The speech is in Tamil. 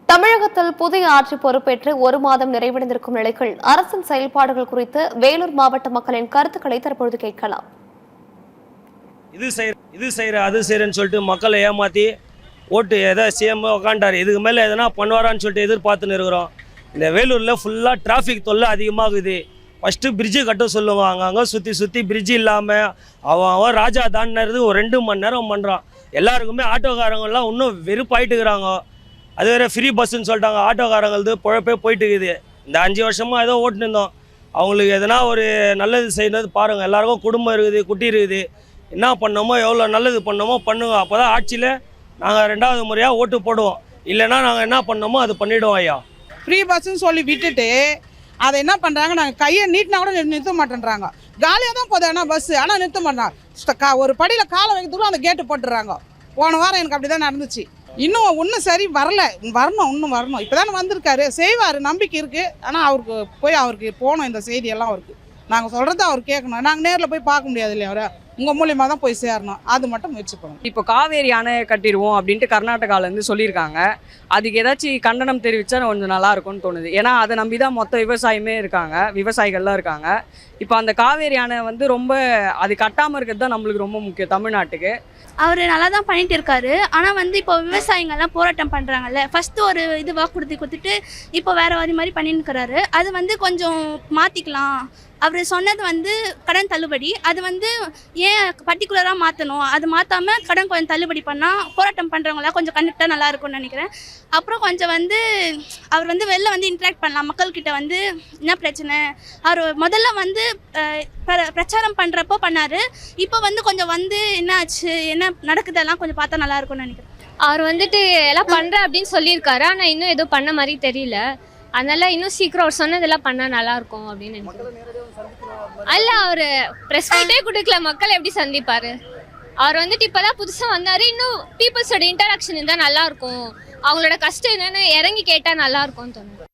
தமிழகத்தில் புதிய ஆட்சி பொறுப்பேற்று ஒரு மாதம் நிறைவடைந்திருக்கும் நிலையில் அரசின் செயல்பாடுகள் குறித்து வேலூர் மாவட்ட மக்களின் கருத்துக்களை தற்பொழுது கேட்கலாம். இது செய்யற அது செய்யறேன்னு சொல்லிட்டு மக்களை ஏமாத்தி ஓட்டு எதை சிஎம் உக்காண்டாரு. இதுக்கு மேலே எதனா பண்ணுவாரான்னு சொல்லிட்டு எதிர்பார்த்துன்னு இருக்கிறோம். இந்த வேலூரில் ஃபுல்லாக டிராஃபிக் தொல்லை அதிகமாகுது. ஃபஸ்ட்டு பிரிட்ஜு கட்ட சொல்லுவாங்க, அங்கே சுற்றி பிரிட்ஜு இல்லாமல் அவன் ராஜா தாண்டினது ஒரு 2 மணி நேரம் பண்ணுறான். எல்லாருக்குமே ஆட்டோக்காரங்கெல்லாம் இன்னும் வெறுப்பாயிட்டுக்கிறாங்க. அது வேறு ஃப்ரீ பஸ்ஸுன்னு சொல்லிட்டாங்க. ஆட்டோக்காரங்களது பொழப்பே போயிட்டு இருக்குது. இந்த 5 வருஷமாக ஏதோ ஓட்டுன்னு இருந்தோம். அவங்களுக்கு எதனா ஒரு நல்லது செய்யறது பாருங்கள். எல்லாருக்கும் குடும்பம் இருக்குது, குட்டி இருக்குது. என்ன பண்ணோமோ எவ்வளோ நல்லது பண்ணோமோ பண்ணுங்க. அப்போ தான் ஆட்சியில் நாங்கள் 2வது முறையாக ஓட்டு போடுவோம். இல்லைன்னா நாங்கள் என்ன பண்ணோமோ அது பண்ணிவிடுவோம். ஐயா ஃப்ரீ பஸ்ஸுன்னு சொல்லி விட்டுட்டு அதை என்ன பண்ணுறாங்க, நாங்கள் கையை நீட்டினா கூட நிறுத்த மாட்டேன்றாங்க. காலியாக தான் போதும் ஆனால் பஸ்ஸு, ஆனால் நிறுத்த மாட்டாங்க. ஒரு படியில் காலை வைக்கிறதுக்குள்ள அந்த கேட்டு போட்டுடுறாங்க. போன வாரம் எனக்கு அப்படி தான் நடந்துச்சு. இன்னும் சரி வரணும், இன்னும் வரணும். இப்போ தானே வந்திருக்காரு, செய்வார், நம்பிக்கை இருக்குது. ஆனால் அவருக்கு போகணும். இந்த செய்தியெல்லாம் அவருக்கு நாங்கள் சொல்கிறத அவர் கேட்கணும். நாங்கள் நேரில் போய் பார்க்க முடியாது இல்லையா, அவரை உங்கள் மூலியமாக தான் போய் சேரணும். அது மட்டும் முயற்சி பண்ணணும். இப்போ காவேரி அணை கட்டிடுவோம் அப்படின்ட்டு கர்நாடகாவிலேருந்து சொல்லியிருக்காங்க. அதுக்கு ஏதாச்சும் கண்டனம் தெரிவித்தா கொஞ்சம் நல்லாயிருக்கும்னு தோணுது. ஏன்னா அதை நம்பி தான் மொத்த விவசாயிகள்லாம் இருக்காங்க. இப்போ அந்த காவேரி அணை ரொம்ப அது கட்டாமல் இருக்கிறது தான் நம்மளுக்கு ரொம்ப முக்கியம் தமிழ்நாட்டுக்கு. அவர் நல்லா தான் பண்ணிட்டு இருக்காரு. ஆனால் இப்போ விவசாயிங்கள்லாம் போராட்டம் பண்ணுறாங்கல்ல, ஃபஸ்ட்டு ஒரு இது வாக்குறுதி கொடுத்துட்டு இப்போ வேறு மாதிரி பண்ணின்னு இருக்கிறாரு. அது கொஞ்சம் மாற்றிக்கலாம். அவர் சொன்னது கடன் தள்ளுபடி, அது ஏன் பர்டிகுலராக மாற்றணும், அது மாற்றாமல் கடன் கொஞ்சம் தள்ளுபடி பண்ணால் போராட்டம் பண்ணுறவங்களாம் கொஞ்சம் கண்டிப்பாக நல்லா இருக்கும்னு நினைக்கிறேன். அப்புறம் கொஞ்சம் அவர் வெளில இன்ட்ராக்ட் பண்ணலாம் மக்கள்கிட்ட. என்ன பிரச்சனை, அவர் முதல்ல பிரச்சாரம் பண்ணுறப்போ பண்ணார். இப்போ கொஞ்சம் என்ன ஆச்சு, என்ன நடக்குதெல்லாம் கொஞ்சம் பார்த்தா நல்லா இருக்கும்னு நினைக்கிறேன். அவர் எல்லாம் பண்ணுறேன் அப்படின்னு சொல்லியிருக்காரு. ஆனால் இன்னும் எதுவும் பண்ண மாதிரி தெரியல. அதனால இன்னும் சீக்கிரம் அவர் சொன்னதெல்லாம் பண்ணால் நல்லாயிருக்கும் அப்படின்னு நினைக்கிறேன். அல்ல, அவர் ப்ரெஸ் மீட்டே கொடுக்கல, மக்கள் எப்படி சந்திப்பார்? அவர் இப்போதான் புதுசாக வந்தார். இன்னும் பீப்புள்ஸோட இன்டராக்ஷன் இருந்தால் நல்லாயிருக்கும். அவங்களோட கஷ்டம் என்னென்னு இறங்கி கேட்டால் நல்லாயிருக்கும்னு தோணுது.